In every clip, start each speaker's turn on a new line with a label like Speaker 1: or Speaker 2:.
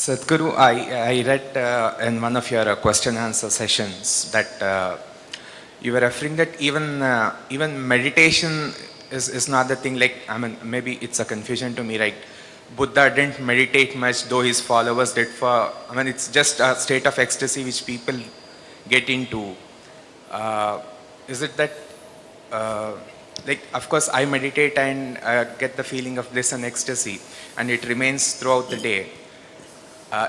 Speaker 1: Sadhguru, I read in one of your question answer sessions that you were referring that even meditation is not the thing. Like, I mean, maybe it's a confusion to me. Right? Buddha didn't meditate much, though his followers did. I mean, it's just a state of ecstasy which people get into. Uh, is it that? Uh, like, of course, I meditate and get the feeling of bliss and ecstasy, and it remains throughout the day.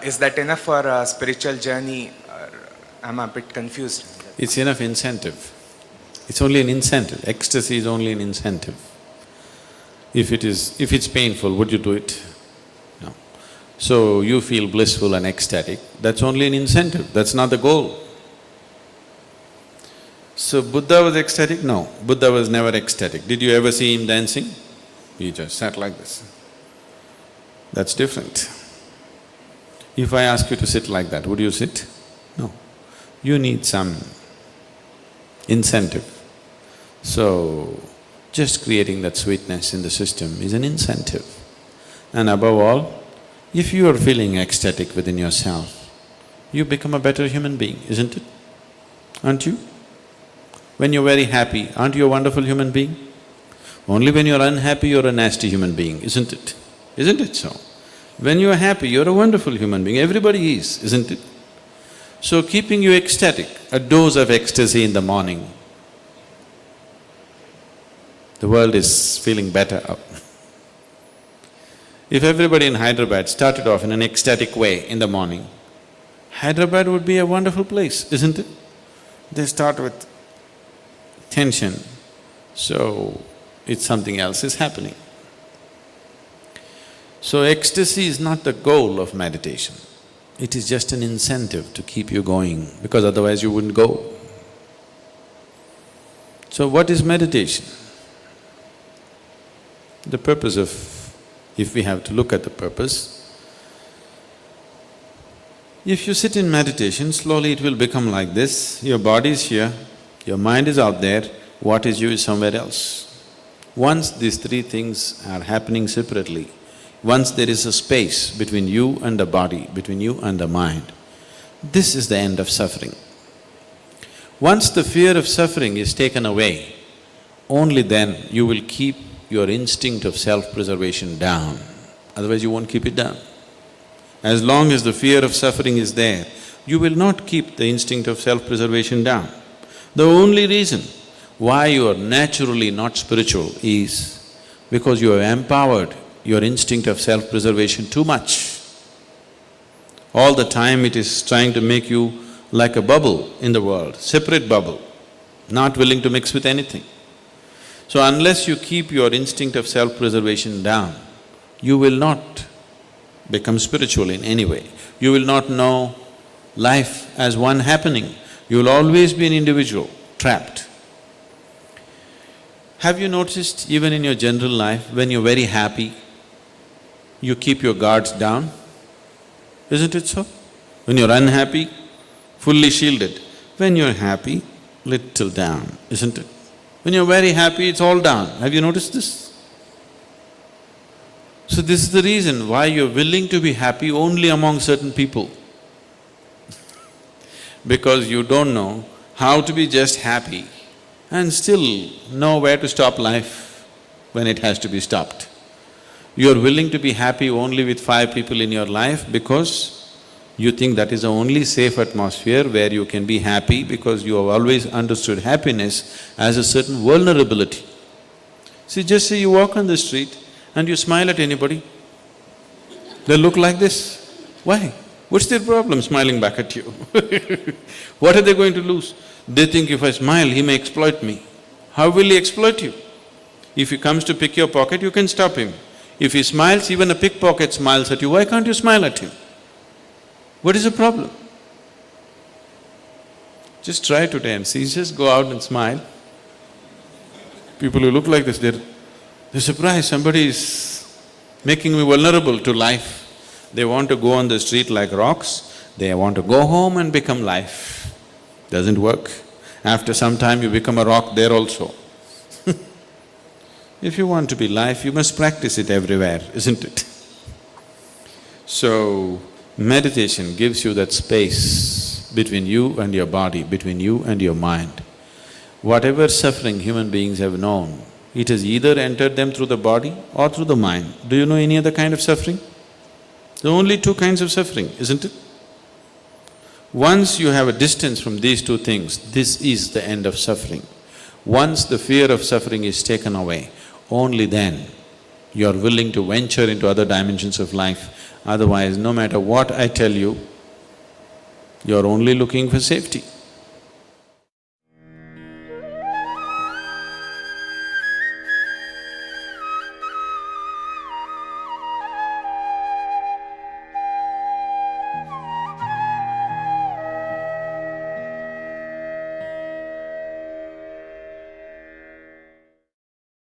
Speaker 1: Is that enough for a spiritual journey? I'm a bit confused.
Speaker 2: It's enough incentive. It's only an incentive. Ecstasy is only an incentive. If it's painful, would you do it? No. So you feel blissful and ecstatic, that's only an incentive, that's not the goal. So Buddha was ecstatic? No, Buddha was never ecstatic. Did you ever see him dancing? He just sat like this. That's different. If I ask you to sit like that, would you sit? No. You need some incentive. So, just creating that sweetness in the system is an incentive. And above all, if you are feeling ecstatic within yourself, you become a better human being, isn't it? Aren't you? When you're very happy, aren't you a wonderful human being? Only when you're unhappy, you're a nasty human being, isn't it? Isn't it so? When you're happy, you're a wonderful human being, everybody is, isn't it? So keeping you ecstatic, a dose of ecstasy in the morning, the world is feeling better up. If everybody in Hyderabad started off in an ecstatic way in the morning, Hyderabad would be a wonderful place, isn't it? They start with tension, so it's something else is happening. So ecstasy is not the goal of meditation, it is just an incentive to keep you going, because otherwise you wouldn't go. So what is meditation? The purpose of… if we have to look at the purpose, if you sit in meditation, slowly it will become like this, your body is here, your mind is out there, what is you is somewhere else. Once these three things are happening separately, once there is a space between you and the body, between you and the mind, this is the end of suffering. Once the fear of suffering is taken away, only then you will keep your instinct of self-preservation down, otherwise you won't keep it down. As long as the fear of suffering is there, you will not keep the instinct of self-preservation down. The only reason why you are naturally not spiritual is because you have empowered your instinct of self-preservation too much. All the time it is trying to make you like a bubble in the world, separate bubble, not willing to mix with anything. So unless you keep your instinct of self-preservation down, you will not become spiritual in any way. You will not know life as one happening. You will always be an individual, trapped. Have you noticed even in your general life, when you're very happy, you keep your guards down? Isn't it so? When you're unhappy, fully shielded. When you're happy, little down, isn't it? When you're very happy, it's all down. Have you noticed this? So this is the reason why you're willing to be happy only among certain people. Because you don't know how to be just happy and still know where to stop life when it has to be stopped. You're willing to be happy only with 5 people in your life because you think that is the only safe atmosphere where you can be happy, because you have always understood happiness as a certain vulnerability. See, just say you walk on the street and you smile at anybody, they'll look like this. Why? What's their problem smiling back at you? What are they going to lose? They think if I smile, he may exploit me. How will he exploit you? If he comes to pick your pocket, you can stop him. If he smiles, even a pickpocket smiles at you, why can't you smile at him? What is the problem? Just try today and see, just go out and smile. People who look like this, they're surprised, somebody is making me vulnerable to life. They want to go on the street like rocks, they want to go home and become life. Doesn't work. After some time you become a rock there also. If you want to be life, you must practice it everywhere, isn't it? So, Meditation gives you that space between you and your body, between you and your mind. Whatever suffering human beings have known, it has either entered them through the body or through the mind. Do you know any other kind of suffering? There are only two kinds of suffering, isn't it? Once you have a distance from these two things, this is the end of suffering. Once the fear of suffering is taken away, only then you are willing to venture into other dimensions of life. Otherwise, no matter what I tell you, you are only looking for safety.